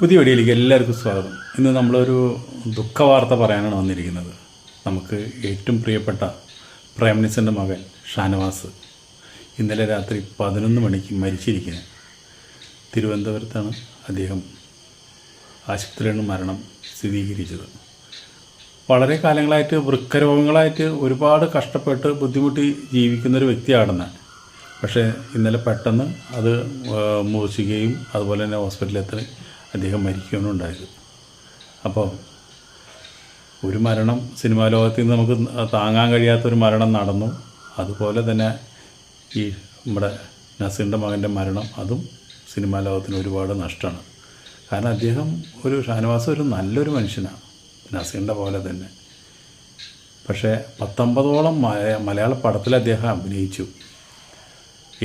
പുതിയ വീഡിയോയിലേക്ക് എല്ലാവർക്കും സ്വാഗതം. ഇന്ന് നമ്മളൊരു ദുഃഖവാർത്ത പറയാനാണ് വന്നിരിക്കുന്നത്. നമുക്ക് ഏറ്റവും പ്രിയപ്പെട്ട പ്രൈം മിനിസ്റ്ററിൻ്റെ മകൻ ഷാനവാസ് ഇന്നലെ രാത്രി 11 മണിക്ക് മരിച്ചിരിക്കുന്നത്. തിരുവനന്തപുരത്താണ് അദ്ദേഹം ആശുപത്രിയിൽ മരണം സ്ഥിരീകരിച്ചത്. വളരെ കാലങ്ങളായിട്ട് വൃക്കരോഗങ്ങളായിട്ട് ഒരുപാട് കഷ്ടപ്പെട്ട് ബുദ്ധിമുട്ടി ജീവിക്കുന്നൊരു വ്യക്തിയാണെന്ന്. പക്ഷേ ഇന്നലെ പെട്ടെന്ന് അത് മൂർച്ഛിക്കുകയും അതുപോലെ തന്നെ ഹോസ്പിറ്റലിൽ അദ്ദേഹം മരിക്കുകയാണ് ഉണ്ടായത്. അപ്പോൾ ഒരു മരണം സിനിമാ ലോകത്തിൽ നിന്ന് നമുക്ക് താങ്ങാൻ കഴിയാത്തൊരു മരണം നടന്നു. അതുപോലെ തന്നെ ഈ നമ്മുടെ നസീറിൻ്റെ മകൻ്റെ മരണം അതും സിനിമാ ലോകത്തിന് ഒരുപാട് നഷ്ടമാണ്. കാരണം അദ്ദേഹം ഷാനവാസ് ഒരു നല്ലൊരു മനുഷ്യനാണ്, നസീറിൻ്റെ പോലെ തന്നെ. പക്ഷേ 19ഓളം മലയാള പടത്തിൽ അദ്ദേഹം അഭിനയിച്ചു.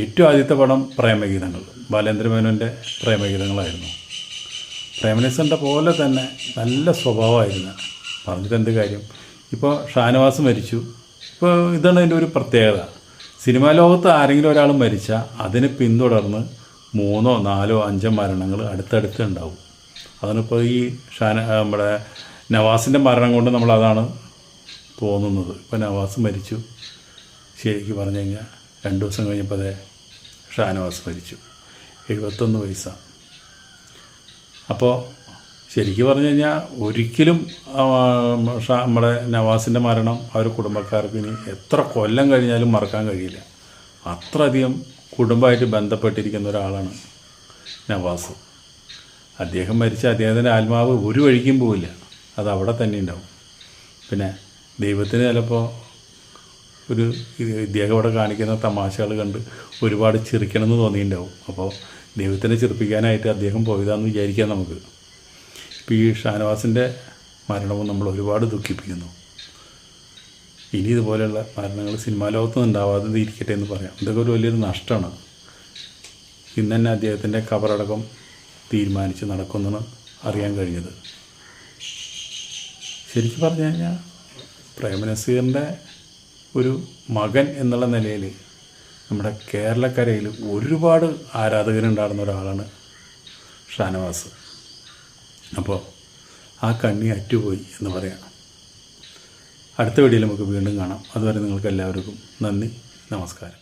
ഏറ്റവും ആദ്യത്തെ പടം പ്രേമഗീതങ്ങൾ, ബാലേന്ദ്രമേനോൻ്റെ പ്രേമഗീതങ്ങളായിരുന്നു. പ്രൈം മിനിസ്റ്ററിൻ്റെ പോലെ തന്നെ നല്ല സ്വഭാവമായിരുന്നു. പറഞ്ഞിട്ട് എന്ത് കാര്യം. ഇപ്പോൾ ഷാനവാസ് മരിച്ചു. ഇപ്പോൾ ഇതാണ് അതിൻ്റെ ഒരു പ്രത്യേകത. സിനിമാ ലോകത്ത് ആരെങ്കിലും ഒരാൾ മരിച്ചാൽ അതിനെ പിന്തുടർന്ന് 3, 4, 5 മരണങ്ങൾ അടുത്തടുത്ത് ഉണ്ടാവും. അതിനിപ്പോൾ ഈ നമ്മുടെ നവാസിൻ്റെ മരണം കൊണ്ട് നമ്മളതാണ് തോന്നുന്നത്. ഇപ്പോൾ നവാസ് മരിച്ചു, ശരിക്കും പറഞ്ഞു കഴിഞ്ഞാൽ 2 ദിവസം കഴിഞ്ഞപ്പോൾ അതേ ഷാനവാസ് മരിച്ചു. 71 വയസ്സാണ്. അപ്പോൾ ശരിക്കും പറഞ്ഞു കഴിഞ്ഞാൽ ഒരിക്കലും നമ്മുടെ നവാസിൻ്റെ മരണം അവർ കുടുംബക്കാർക്ക് ഇനി എത്ര കൊല്ലം കഴിഞ്ഞാലും മറക്കാൻ കഴിയില്ല. അത്രയധികം കുടുംബമായിട്ട് ബന്ധപ്പെട്ടിരിക്കുന്ന ഒരാളാണ് നവാസ്. അദ്ദേഹം മരിച്ച അദ്ദേഹത്തിൻ്റെ ആത്മാവ് ഒരു വഴിക്കും പോവില്ല, അത് അവിടെ തന്നെ ഉണ്ടാവും. പിന്നെ ദൈവത്തിന് ചിലപ്പോൾ ഇദ്ദേഹം ഇവിടെ കാണിക്കുന്ന തമാശകൾ കണ്ട് ഒരുപാട് ചിരിക്കണമെന്ന് തോന്നിയിട്ടുണ്ടാവും. അപ്പോൾ ദൈവത്തിനെ ചിരിപ്പിക്കാനായിട്ട് അദ്ദേഹം പോയതാണെന്ന് വിചാരിക്കാം നമുക്ക്. ഇപ്പോൾ ഈ ഷാനവാസിൻ്റെ മരണവും നമ്മൾ ഒരുപാട് ദുഃഖിപ്പിക്കുന്നു. ഇനി ഇതുപോലെയുള്ള മരണങ്ങൾ സിനിമാ ലോകത്തൊന്നും ഉണ്ടാവാതെ ഇരിക്കട്ടെ എന്ന് പറയാം. ഇതൊക്കെ ഒരു വലിയൊരു നഷ്ടമാണ്. ഇന്ന് തന്നെ അദ്ദേഹത്തിൻ്റെ ഖബറടക്കം തീരുമാനിച്ച് നടക്കുമെന്നാണ് അറിയാൻ കഴിഞ്ഞത്. ശരിക്കും പറഞ്ഞു കഴിഞ്ഞാൽ പ്രേം നസീറിൻ്റെ ഒരു മകൻ എന്നുള്ള നിലയിൽ നമ്മുടെ കേരളക്കരയിൽ ഒരുപാട് ആരാധകരുണ്ടായിരുന്ന ഒരാളാണ് ഷാനവാസ്. അപ്പോൾ ആ കണ്ണി അറ്റുപോയി എന്ന് പറയാം. അടുത്ത വീഡിയോയിൽ നമുക്ക് വീണ്ടും കാണാം. അതുവരെ നിങ്ങൾക്ക് എല്ലാവർക്കും നന്ദി, നമസ്കാരം.